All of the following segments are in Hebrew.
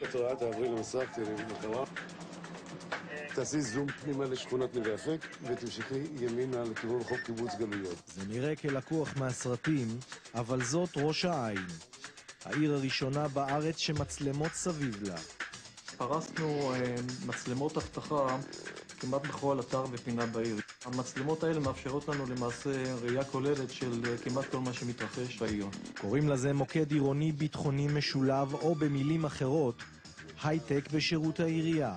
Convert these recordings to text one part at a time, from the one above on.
התראה, תעברי למסך, תראי מטרה. תעשי זום פנימה לשכונת נווה אפק ותמשיכי ימינה לכיוון רחוב קיבוץ גלויות. זה נראה כלקוח מהסרטים, אבל זאת ראש העין. העיר הראשונה בארץ שמצלמות סביב לה. פרסנו מצלמות אבטחה כמעט בכל אתר ופינה בעיר. המצלמות האלה מאפשרות לנו למעשה ראייה כוללת של כמעט כל מה שמתרחש בעיר. קוראים לזה מוקד עירוני ביטחוני משולב, או במילים אחרות, הייטק בשירות העירייה.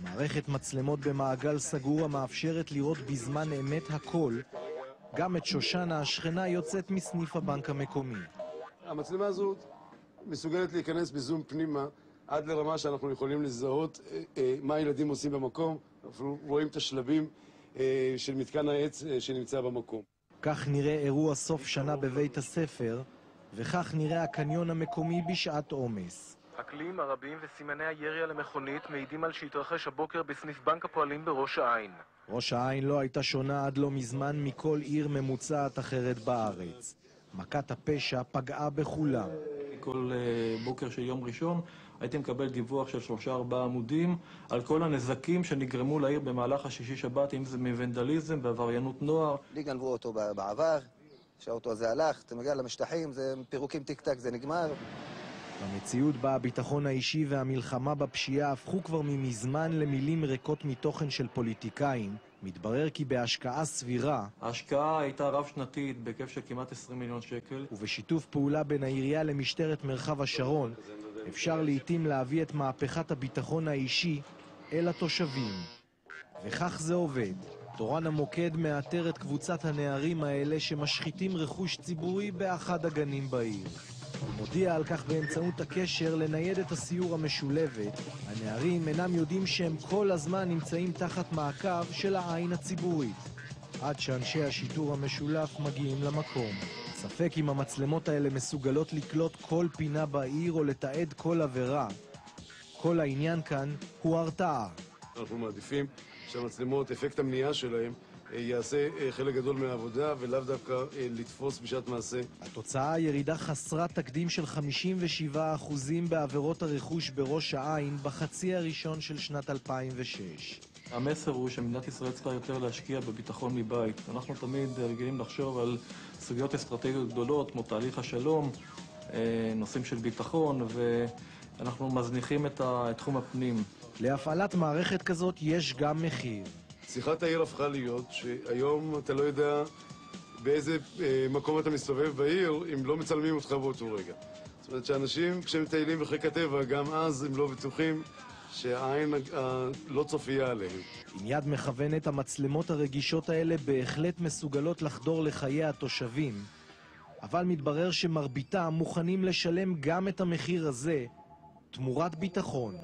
מערכת מצלמות במעגל סגור המאפשרת לראות בזמן אמת הכל, גם את שושנה השכנה יוצאת מסניף הבנק המקומי. המצלמה הזאת מסוגלת להיכנס בזום פנימה עד לרמה שאנחנו יכולים לזהות מה הילדים עושים במקום. אנחנו רואים את השלבים של מתקן העץ שנמצא במקום. כך נראה אירוע סוף שנה בבית הספר, וכך נראה הקניון המקומי בשעת עומס. הכלים הרבים וסימני הירי על המכונית מעידים על שהתרחש הבוקר בסניף בנק הפועלים בראש העין. ראש העין לא הייתה שונה עד לא מזמן מכל עיר ממוצעת אחרת בארץ. מכת הפשע פגעה בכולם. כל בוקר של יום ראשון הייתי מקבל דיווח של 3-4 עמודים על כל הנזקים שנגרמו לעיר במהלך השישי שבת, אם זה מוונדליזם ועבריינות נוער. לי גנבו אותו בעבר, שהאוטו הזה הלך, אתה מגיע למשטחים, זה פירוקים טיק טק, זה נגמר. במציאות בה הביטחון האישי והמלחמה בפשיעה הפכו כבר ממזמן למילים ריקות מתוכן של פוליטיקאים. מתברר כי בהשקעה סבירה, ההשקעה הייתה רב-שנתית בהיקף של כמעט 20 מיליון שקל, ובשיתוף פעולה בין העירייה למשטרת מרחב השרון, אפשר לעתים להביא את מהפכת הביטחון האישי אל התושבים. וכך זה עובד. תורן המוקד מאתר את קבוצת הנערים האלה שמשחיתים רכוש ציבורי באחד הגנים בעיר. הוא מודיע על כך באמצעות הקשר לניידת הסיור המשולבת. הנערים אינם יודעים שהם כל הזמן נמצאים תחת מעקב של העין הציבורית, עד שאנשי השיטור המשולף מגיעים למקום. ספק אם המצלמות האלה מסוגלות לקלוט כל פינה בעיר או לתעד כל עבירה. כל העניין כאן הוא הרתעה. אנחנו מעדיפים שהמצלמות, אפקט המניעה שלהם, יעשה חלק גדול מהעבודה ולאו דווקא לתפוס בשעת מעשה. התוצאה ירידה חסרת תקדים של 57% בעבירות הרכוש בראש העין בחצי הראשון של שנת 2006. המסר הוא שמדינת ישראל צריכה יותר להשקיע בביטחון מבית. אנחנו תמיד רגילים לחשוב על סוגיות אסטרטגיות גדולות כמו תהליך השלום, נושאים של ביטחון, ואנחנו מזניחים את תחום הפנים. להפעלת מערכת כזאת יש גם מחיר. שיחת העיר הפכה להיות שהיום אתה לא יודע באיזה מקום אתה מסתובב בעיר אם לא מצלמים אותך באותו רגע. זאת אומרת שאנשים כשהם מטיילים בחיק הטבע גם אז הם לא בטוחים שהעין לא צופייה עליהם. עם יד מכוונת המצלמות הרגישות האלה בהחלט מסוגלות לחדור לחיי התושבים, אבל מתברר שמרביתם מוכנים לשלם גם את המחיר הזה תמורת ביטחון.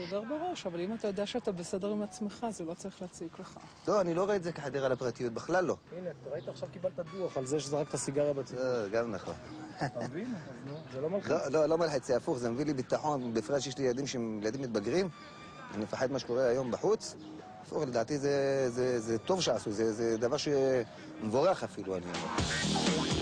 זה עובר בראש, אבל אם אתה יודע שאתה בסדר עם עצמך, זה לא צריך להציק לך. לא, אני לא רואה את זה כחדרה לפרטיות, בכלל לא. הנה, ראית עכשיו קיבלת דוח על זה שזרקת סיגריה בציבור. גם נכון. אתה מבין? זה לא מלחיץ. לא מלחיץ, זה הפוך, זה מביא לי ביטחון, בפרט שיש לי ילדים שהם ילדים מתבגרים, אני מפחד מה שקורה היום בחוץ. הפוך, לדעתי זה טוב שעשו, זה דבר שמבורך אפילו, אני אומר.